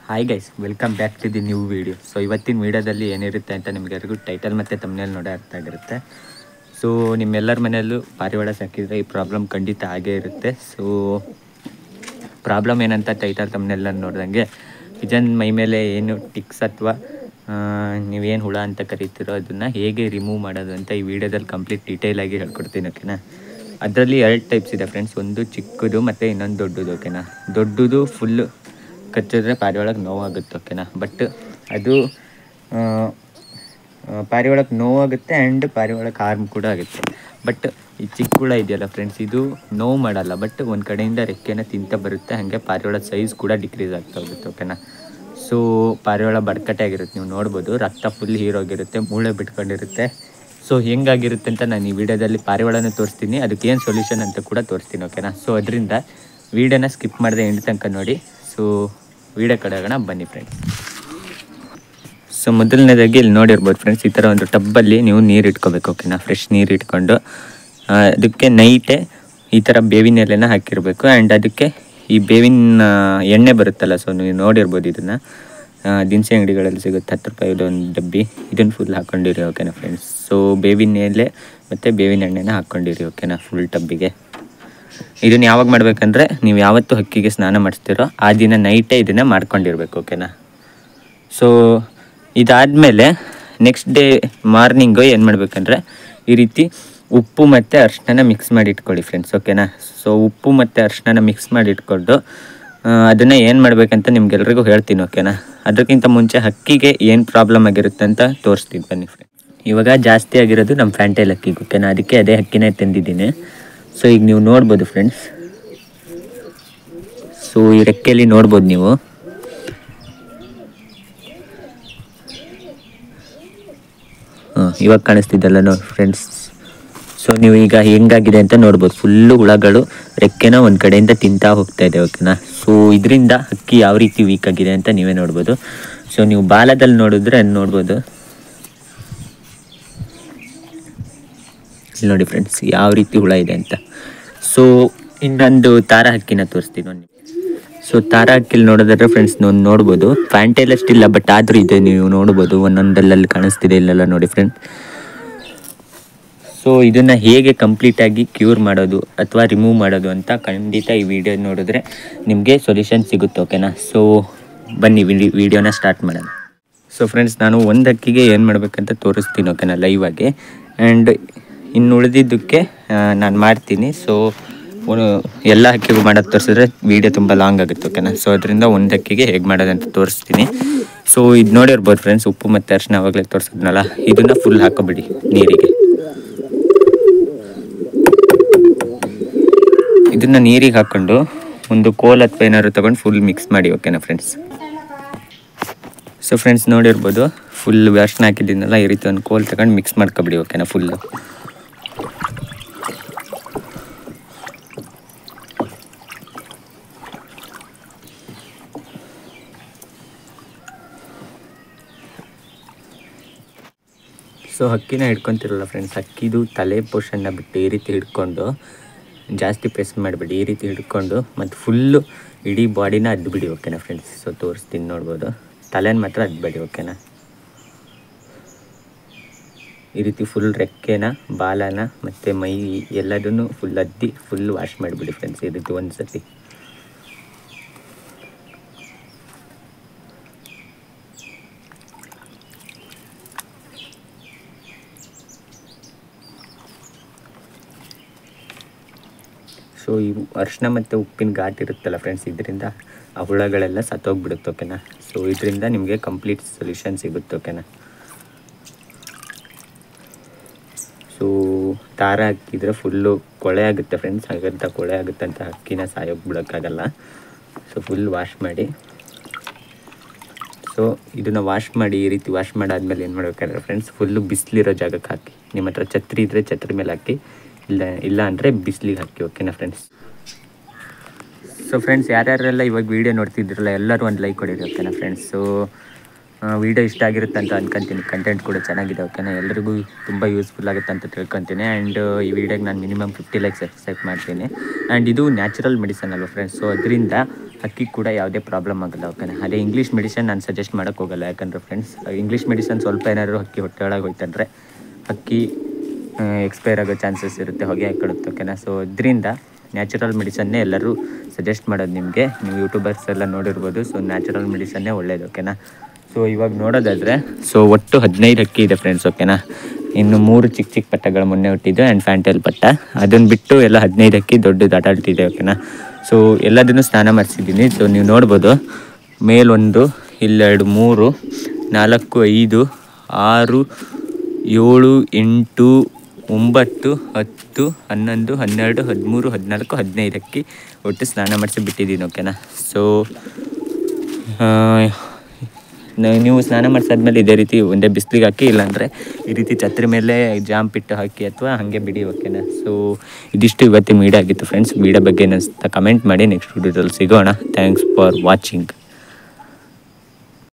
Hi guys, welcome back to the new video. So ಇವತ್ತಿನ ವೀಡಿಯೋದಲ್ಲಿ ಏನಿರುತ್ತೆ ಅಂತ ನಿಮಗೆಲ್ಲರಿಗೂ ಟೈಟಲ್ ಮತ್ತು ತಮ್ಮನೇಲಿ ನೋಡೋ ಅರ್ಥ ಆಗಿರುತ್ತೆ. ಸೊ ನಿಮ್ಮೆಲ್ಲರ ಮನೆಯಲ್ಲೂ ಪಾರಿವಾಳ ಸಾಕಿದರೆ ಈ ಪ್ರಾಬ್ಲಮ್ ಖಂಡಿತ ಆಗೇ ಇರುತ್ತೆ. ಸೊ ಪ್ರಾಬ್ಲಮ್ ಏನಂತ ಟೈಟಲ್ ತಮ್ಮನೆಲ್ಲ ನೋಡ್ದಂಗೆ ಪಿಜನ್ ಮೈ ಮೇಲೆ ಏನು ಟಿಕ್ಸ್ ಅಥವಾ ನೀವೇನು ಹುಳ ಅಂತ ಕರಿತೀರೋ ಅದನ್ನು ಹೇಗೆ ರಿಮೂವ್ ಮಾಡೋದು ಅಂತ ಈ ವಿಡಿಯೋದಲ್ಲಿ ಕಂಪ್ಲೀಟ್ ಡೀಟೇಲಾಗಿ ಹೇಳ್ಕೊಡ್ತೀನಿ. ಓಕೆನಾ? ಅದರಲ್ಲಿ 2 ಟೈಪ್ಸ್ ಇದೆ ಫ್ರೆಂಡ್ಸ್. ಒಂದು ಚಿಕ್ಕದು ಮತ್ತು ಇನ್ನೊಂದು ದೊಡ್ಡದು. ಓಕೆನಾ? ದೊಡ್ಡದು ಫುಲ್ಲು ಕಚ್ಚಿದ್ರೆ ಪಾರಿವಾಳಕ್ಕೆ ನೋವಾಗುತ್ತೆ. ಓಕೆನಾ? ಬಟ್ ಅದು ಪಾರಿವಾಳಕ್ಕೆ ನೋವಾಗುತ್ತೆ ಆ್ಯಂಡ್ ಪಾರಿವಾಳಕ್ಕೆ ಹಾರ್ಮ್ ಕೂಡ ಆಗುತ್ತೆ. ಬಟ್ ಈ ಚಿಕ್ಕ ಹುಳ ಇದೆಯಲ್ಲ ಫ್ರೆಂಡ್ಸ್, ಇದು ನೋವು ಮಾಡಲ್ಲ, ಬಟ್ ಒಂದು ಕಡೆಯಿಂದ ರೆಕ್ಕೆನ ತಿಂತ ಬರುತ್ತೆ. ಹಾಗೆ ಪಾರಿವಾಳ ಸೈಜ್ ಕೂಡ ಡಿಕ್ರೀಸ್ ಆಗ್ತಾ ಹೋಗುತ್ತೆ. ಓಕೆನಾ? ಸೊ ಪಾರಿವಾಳ ಬಡ್ಕಟ್ಟೆ ಆಗಿರುತ್ತೆ, ನೀವು ನೋಡ್ಬೋದು. ರಕ್ತ ಫುಲ್ ಹೀರೋಗಿರುತ್ತೆ, ಮೂಳೆ ಬಿಟ್ಕೊಂಡಿರುತ್ತೆ. ಸೊ ಹೆಂಗಾಗಿರುತ್ತೆ ಅಂತ ನಾನು ಈ ವಿಡಿಯೋದಲ್ಲಿ ಪಾರಿವಾಳನ ತೋರಿಸ್ತೀನಿ, ಅದಕ್ಕೆ ಏನು ಸೊಲ್ಯೂಷನ್ ಅಂತ ಕೂಡ ತೋರಿಸ್ತೀನಿ. ಓಕೆನಾ? ಸೊ ಅದರಿಂದ ವೀಡಿಯೋನ ಸ್ಕಿಪ್ ಮಾಡಿದೆ ಎಂಡ್ ತನಕ ನೋಡಿ. ಸೊ ವೀಡಿಯೋ ಕಡೆ ಹೋಗೋಣ ಬನ್ನಿ ಫ್ರೆಂಡ್ಸ್. ಸೊ ಮೊದಲನೇದಾಗಿ ಇಲ್ಲಿ ನೋಡಿರ್ಬೋದು ಫ್ರೆಂಡ್ಸ್, ಈ ಥರ ಒಂದು ಟಬ್ಬಲ್ಲಿ ನೀವು ನೀರು ಇಟ್ಕೋಬೇಕು. ಓಕೆನಾ? ಫ್ರೆಶ್ ನೀರು ಇಟ್ಕೊಂಡು ಅದಕ್ಕೆ ನೈಟೇ ಈ ಥರ ಬೇವಿನ ಎಲೆನ ಹಾಕಿರಬೇಕು. ಆ್ಯಂಡ್ ಅದಕ್ಕೆ ಈ ಬೇವಿನ ಎಣ್ಣೆ ಬರುತ್ತಲ್ಲ, ಸೊ ನೀವು ನೋಡಿರ್ಬೋದು, ಇದನ್ನು ದಿನಸಿ ಅಂಗಡಿಗಳಲ್ಲಿ ಸಿಗುತ್ತೆ, 10 ರೂಪಾಯಿದು ಒಂದು ಡಬ್ಬಿ. ಇದನ್ನು ಫುಲ್ ಹಾಕ್ಕೊಂಡಿರಿ. ಓಕೆನಾ ಫ್ರೆಂಡ್ಸ್? ಸೊ ಬೇವಿನ ಎಲೆ ಮತ್ತು ಬೇವಿನ ಎಣ್ಣೆನ ಹಾಕ್ಕೊಂಡಿರಿ. ಓಕೆನಾ? ಫುಲ್ ಟಬ್ಬಿಗೆ. ಇದನ್ನು ಯಾವಾಗ ಮಾಡಬೇಕಂದ್ರೆ, ನೀವು ಯಾವತ್ತು ಹಕ್ಕಿಗೆ ಸ್ನಾನ ಮಾಡಿಸ್ತೀರೋ ಆ ದಿನ ನೈಟೇ ಇದನ್ನು ಮಾಡ್ಕೊಂಡಿರ್ಬೇಕು. ಓಕೆನಾ? ಸೊ ಇದಾದಮೇಲೆ ನೆಕ್ಸ್ಟ್ ಡೇ ಮಾರ್ನಿಂಗು ಏನು ಮಾಡಬೇಕಂದ್ರೆ, ಈ ರೀತಿ ಉಪ್ಪು ಮತ್ತು ಅರಿಶಿನ ಮಿಕ್ಸ್ ಮಾಡಿ ಇಟ್ಕೊಳ್ಳಿ ಫ್ರೆಂಡ್ಸ್. ಓಕೆನಾ? ಸೊ ಉಪ್ಪು ಮತ್ತು ಅರಿಶಿನ ಮಿಕ್ಸ್ ಮಾಡಿ ಇಟ್ಕೊಂಡು ಅದನ್ನು ಏನು ಮಾಡಬೇಕಂತ ನಿಮ್ಗೆಲ್ರಿಗೂ ಹೇಳ್ತೀನಿ. ಓಕೆನಾ? ಅದಕ್ಕಿಂತ ಮುಂಚೆ ಹಕ್ಕಿಗೆ ಏನು ಪ್ರಾಬ್ಲಮ್ ಆಗಿರುತ್ತೆ ಅಂತ ತೋರಿಸ್ತೀನಿ ಬನ್ನಿ ಫ್ರೆಂಡ್ಸ್. ಇವಾಗ ಜಾಸ್ತಿ ಆಗಿರೋದು ನಮ್ಮ ಫ್ಯಾಂಟೈಲ್ ಹಕ್ಕಿಗೆ. ಓಕೆನಾ? ಅದಕ್ಕೆ ಅದೇ ಹಕ್ಕಿನೇ ತಂದಿದ್ದೀನಿ. ಸೊ ಈಗ ನೀವು ನೋಡ್ಬೋದು ಫ್ರೆಂಡ್ಸ್, ಸೊ ಈ ರೆಕ್ಕೆಯಲ್ಲಿ ನೋಡ್ಬೋದು ನೀವು. ಇವಾಗ ಕಾಣಿಸ್ತಿದ್ದಲ್ಲ ನೋಡಿ ಫ್ರೆಂಡ್ಸ್. ಸೊ ನೀವು ಈಗ ಹೆಂಗಾಗಿದೆ ಅಂತ ನೋಡ್ಬೋದು. ಫುಲ್ಲು ಹುಳಗಳು ರೆಕ್ಕೆನ ಒಂದು ಕಡೆಯಿಂದ ತಿಂತಾ ಹೋಗ್ತಾ ಇದೆ. ಓಕೆನಾ? ಸೊ ಇದರಿಂದ ಹಕ್ಕಿ ಯಾವ ರೀತಿ ವೀಕ್ ಆಗಿದೆ ಅಂತ ನೀವೇ ನೋಡ್ಬೋದು. ಸೊ ನೀವು ಬಾಲದಲ್ಲಿ ನೋಡಿದ್ರೆ ನೋಡ್ಬೋದು, ಇಲ್ಲಿ ನೋಡಿ ಫ್ರೆಂಡ್ಸ್ ಯಾವ ರೀತಿ ಹುಳ ಇದೆ ಅಂತ. ಸೊ ಇನ್ನೊಂದು ತಾರ ಹಕ್ಕಿನ ತೋರಿಸ್ತೀನಿ ನೋಡಿ. ಸೊ ತಾರ ಹಕ್ಕಿಲಿ ನೋಡೋದಾದ್ರೆ ಫ್ರೆಂಡ್ಸ್ ನೋಡ್ಬೋದು, ಫ್ಯಾಂಟೈಲ್ ಅಷ್ಟಿಲ್ಲ, ಬಟ್ ಆದರೂ ಇದೆ, ನೀವು ನೋಡ್ಬೋದು ಒಂದೊಂದಲ್ಲಲ್ಲಿ ಕಾಣಿಸ್ತಿದೆ, ಇಲ್ಲೆಲ್ಲ ನೋಡಿ ಫ್ರೆಂಡ್ಸ್. ಸೊ ಇದನ್ನು ಹೇಗೆ ಕಂಪ್ಲೀಟಾಗಿ ಕ್ಯೂರ್ ಮಾಡೋದು ಅಥವಾ ರಿಮೂವ್ ಮಾಡೋದು ಅಂತ ಖಂಡಿತ ಈ ವಿಡಿಯೋ ನೋಡಿದ್ರೆ ನಿಮಗೆ ಸೊಲ್ಯೂಷನ್ ಸಿಗುತ್ತೆ. ಓಕೆನಾ? ಸೊ ಬನ್ನಿ ವಿಡಿಯೋನ ಸ್ಟಾರ್ಟ್ ಮಾಡೋಣ. ಸೊ ಫ್ರೆಂಡ್ಸ್, ನಾನು ಒಂದು ಹಕ್ಕಿಗೆ ಏನು ಮಾಡಬೇಕಂತ ತೋರಿಸ್ತೀನಿ. ಓಕೆನಾ? ಲೈವಾಗಿ. ಆ್ಯಂಡ್ ಇನ್ನು ಉಳಿದಿದ್ದಕ್ಕೆ ನಾನು ಮಾಡ್ತೀನಿ. ಸೊ ಎಲ್ಲ ಹಕ್ಕಿಗೂ ಮಾಡೋದು ತೋರಿಸಿದ್ರೆ ವೀಡಿಯೋ ತುಂಬ ಲಾಂಗ್ ಆಗುತ್ತೆ. ಓಕೆನಾ? ಸೊ ಅದರಿಂದ ಒಂದು ಹಕ್ಕಿಗೆ ಹೇಗೆ ಮಾಡೋದಂತ ತೋರಿಸ್ತೀನಿ. ಸೊ ಇದು ನೋಡಿರ್ಬೋದು ಫ್ರೆಂಡ್ಸ್, ಉಪ್ಪು ಮತ್ತು ಅರಿಶಿನ ಆವಾಗಲೇ ತೋರಿಸಿದ್ನಲ್ಲ, ಇದನ್ನು ಫುಲ್ ಹಾಕೋಬಿಡಿ ನೀರಿಗೆ. ಇದನ್ನು ನೀರಿಗೆ ಹಾಕ್ಕೊಂಡು ಒಂದು ಕೋಲ್ ಅಥವಾ ಏನಾದ್ರು ತೊಗೊಂಡು ಫುಲ್ ಮಿಕ್ಸ್ ಮಾಡಿ. ಓಕೆನಾ ಫ್ರೆಂಡ್ಸ್? ಸೊ ಫ್ರೆಂಡ್ಸ್ ನೋಡಿರ್ಬೋದು, ಫುಲ್ ಅರಿಶಿನ ಹಾಕಿದ್ದೀನಲ್ಲ, ಈ ರೀತಿ ಒಂದು ಕೋಲ್ ತಗೊಂಡು ಮಿಕ್ಸ್ ಮಾಡ್ಕೊಬಿಡಿ. ಓಕೆನಾ? ಫುಲ್ಲು. ಸೊ ಹಕ್ಕಿನ ಹಿಡ್ಕೊತಿರಲ್ಲ ಫ್ರೆಂಡ್ಸ್, ಹಕ್ಕಿದು ತಲೆ ಪೋರ್ಷನ್ನ ಬಿಟ್ಟು ಈ ರೀತಿ ಹಿಡ್ಕೊಂಡು, ಜಾಸ್ತಿ ಪ್ರೆಸ್ ಮಾಡಿಬಿಡಿ, ಈ ರೀತಿ ಹಿಡ್ಕೊಂಡು ಮತ್ತು ಫುಲ್ಲು ಇಡೀ ಬಾಡಿನ ಅದ್ಬಿಡಿ. ಓಕೆನಾ ಫ್ರೆಂಡ್ಸ್? ಸೊ ತೋರಿಸ್ತೀನಿ, ನೋಡ್ಬೋದು. ತಲೆನ ಮಾತ್ರ ಅದ್ಬೇಡಿ. ಓಕೆನಾ? ಈ ರೀತಿ ಫುಲ್ ರೆಕ್ಕೆನ, ಬಾಲನ ಮತ್ತು ಮೈ ಎಲ್ಲದನ್ನು ಫುಲ್ ಅದ್ದಿ ಫುಲ್ ವಾಶ್ ಮಾಡಿಬಿಡಿ ಫ್ರೆಂಡ್ಸ್, ಈ ರೀತಿ ಒಂದು ಸತಿ. ಸೊ ಈ ಅರಿಶಿನ ಮತ್ತು ಉಪ್ಪಿನ ಘಾಟ್ ಇರುತ್ತಲ್ಲ ಫ್ರೆಂಡ್ಸ್, ಇದರಿಂದ ಆ ಹುಳಗಳೆಲ್ಲ ಸತ್ತೋಗ್ಬಿಡುತ್ತೆ. ಓಕೆನಾ? ಸೊ ಇದರಿಂದ ನಿಮಗೆ ಕಂಪ್ಲೀಟ್ ಸೊಲ್ಯೂಷನ್ ಸಿಗುತ್ತೆ. ಓಕೆನಾ? ಸೊ ದಾರ ಹಾಕಿದರೆ ಫುಲ್ಲು ಕೊಳೆ ಆಗುತ್ತೆ ಫ್ರೆಂಡ್ಸ್, ಹಾಗಂತ ಕೊಳೆ ಆಗುತ್ತೆ ಅಂತ ಹಕ್ಕಿನ ಸಾಯೋಕ್ಕೆ ಬಿಡೋಕ್ಕಾಗಲ್ಲ. ಸೊ ಫುಲ್ ವಾಶ್ ಮಾಡಿ. ಸೊ ಇದನ್ನು ವಾಶ್ ಮಾಡಿ, ಈ ರೀತಿ ವಾಶ್ ಮಾಡಾದ್ಮೇಲೆ ಏನು ಮಾಡಬೇಕಾದ್ರೆ ಫ್ರೆಂಡ್ಸ್, ಫುಲ್ಲು ಬಿಸಿಲಿರೋ ಜಾಗಕ್ಕೆ ಹಾಕಿ. ನಿಮ್ಮ ಹತ್ರ ಛತ್ರಿ ಇದ್ದರೆ ಛತ್ರಿ ಮೇಲೆ ಹಾಕಿ, ಇಲ್ಲ ಅಂದರೆ ಬಿಸಿಲಿಗೆ ಹಾಕಿ. ಓಕೆನಾ ಫ್ರೆಂಡ್ಸ್? ಸೊ ಫ್ರೆಂಡ್ಸ್, ಯಾರ್ಯಾರೆಲ್ಲ ಇವಾಗ ವೀಡಿಯೋ ನೋಡ್ತಿದ್ರಲ್ಲ ಎಲ್ಲರೂ ಒಂದು ಲೈಕ್ ಕೊಡಿರಿ. ಓಕೆನಾ ಫ್ರೆಂಡ್ಸ್? ಸೊ ವೀಡಿಯೋ ಇಷ್ಟ ಆಗಿರುತ್ತೆ ಅಂತ ಅನ್ಕೊಂತೀನಿ. ಕಂಟೆಂಟ್ ಕೂಡ ಚೆನ್ನಾಗಿದೆ ಓಕೆನಾ. ಎಲ್ರಿಗೂ ತುಂಬ ಯೂಸ್ಫುಲ್ ಆಗುತ್ತೆ ಅಂತ ತಿಳ್ಕೊತೀನಿ. ಆ್ಯಂಡ್ ಈ ವಿಡಿಯೋಗೆ ನಾನು ಮಿನಿಮಮ್ 50 ಲೈಕ್ಸ್ ಎಕ್ಸೆಪ್ಟ್ ಮಾಡ್ತೀನಿ. ಆ್ಯಂಡ್ ಇದು ನ್ಯಾಚುರಲ್ ಮೆಡಿಸನ್ ಅಲ್ವ ಫ್ರೆಂಡ್ಸ್. ಸೊ ಅದರಿಂದ ಅಕ್ಕಿ ಕೂಡ ಯಾವುದೇ ಪ್ರಾಬ್ಲಮ್ ಆಗೋಲ್ಲ ಓಕೆನಾ. ಅದೇ ಇಂಗ್ಲೀಷ್ ಮೆಡಿಸನ್ ನಾನು ಸಜೆಸ್ಟ್ ಮಾಡೋಕ್ಕೆ ಹೋಗಲ್ಲ. ಯಾಕಂದರೆ ಫ್ರೆಂಡ್ಸ್ ಇಂಗ್ಲೀಷ್ ಮೆಡಿಸನ್ ಸ್ವಲ್ಪ ಏನಾದರೂ ಅಕ್ಕಿ ಹೊಟ್ಟೆ ಒಳಗೆ ಹೋಯ್ತಂದರೆ ಅಕ್ಕಿ ಎಕ್ಸ್ಪೈರ್ ಆಗೋ ಚಾನ್ಸಸ್ ಇರುತ್ತೆ, ಹೊಗೆ ಹಾಕೊಳ್ಳುತ್ತೆ ಓಕೆನಾ. ಸೊ ಅದರಿಂದ ನ್ಯಾಚುರಲ್ ಮೆಡಿಸನ್ನೇ ಎಲ್ಲರೂ ಸಜೆಸ್ಟ್ ಮಾಡೋದು ನಿಮಗೆ. ನೀವು ಯೂಟ್ಯೂಬರ್ಸ್ ಎಲ್ಲ ನೋಡಿರ್ಬೋದು. ಸೊ ನ್ಯಾಚುರಲ್ ಮೆಡಿಸನ್ನೇ ಒಳ್ಳೇದು ಓಕೆನಾ. ಸೊ ಇವಾಗ ನೋಡೋದಾದರೆ ಸೊ ಒಟ್ಟು 15 ಅಕ್ಕಿ ಇದೆ ಫ್ರೆಂಡ್ಸ್ ಓಕೆನಾ. ಇನ್ನು 3 ಚಿಕ್ಕ ಚಿಕ್ಕ ಪಟ್ಟಗಳು ಮೊನ್ನೆ ಹುಟ್ಟಿದ್ದು ಆ್ಯಂಡ್ ಫ್ಯಾಂಟೆಲ್ ಪಟ್ಟ. ಅದನ್ನು ಬಿಟ್ಟು ಎಲ್ಲ 15 ಅಕ್ಕಿ ದೊಡ್ಡದು ಅಡಲ್ಟ್ ಇದೆ ಓಕೆನಾ. ಸೊ ಎಲ್ಲದನ್ನು ಸ್ನಾನ ಮಾಡಿಸಿದ್ದೀನಿ. ಸೊ ನೀವು ನೋಡ್ಬೋದು, ಮೇಲೊಂದು, ಇಲ್ಲೆರಡು, 3, 4, 5, 6, 7, 8, 9, 10, 11, 12, 13, 14, 15 ಅಕ್ಕಿ ಒಟ್ಟು ಸ್ನಾನ ಮಾಡಿಸಿ ಬಿಟ್ಟಿದ್ದೀನಿ ಓಕೆನಾ. ಸೊ ನೀವು ಸ್ನಾನ ಮಾಡಿಸಾದ್ಮೇಲೆ ಇದೇ ರೀತಿ ಒಂದೇ ಬಿಸಿಲಿಗೆ ಹಾಕಿ, ಇಲ್ಲಾಂದರೆ ಈ ರೀತಿ ಛತ್ರಿ ಮೇಲೆ ಜಾಮ್ ಪಿಟ್ಟು ಹಾಕಿ ಅಥವಾ ಹಾಗೆ ಬಿಡಿ ಓಕೆನಾ. ಸೊ ಇದಿಷ್ಟು ಇವತ್ತಿನ ವೀಡಿಯೋ ಆಗಿತ್ತು ಫ್ರೆಂಡ್ಸ್. ವೀಡಿಯೋ ಬಗ್ಗೆ ಏನಿಸ್ತಾ ಕಮೆಂಟ್ ಮಾಡಿ. ನೆಕ್ಸ್ಟ್ ವೀಡಿಯೋದಲ್ಲಿ ಸಿಗೋಣ. Thanks for watching.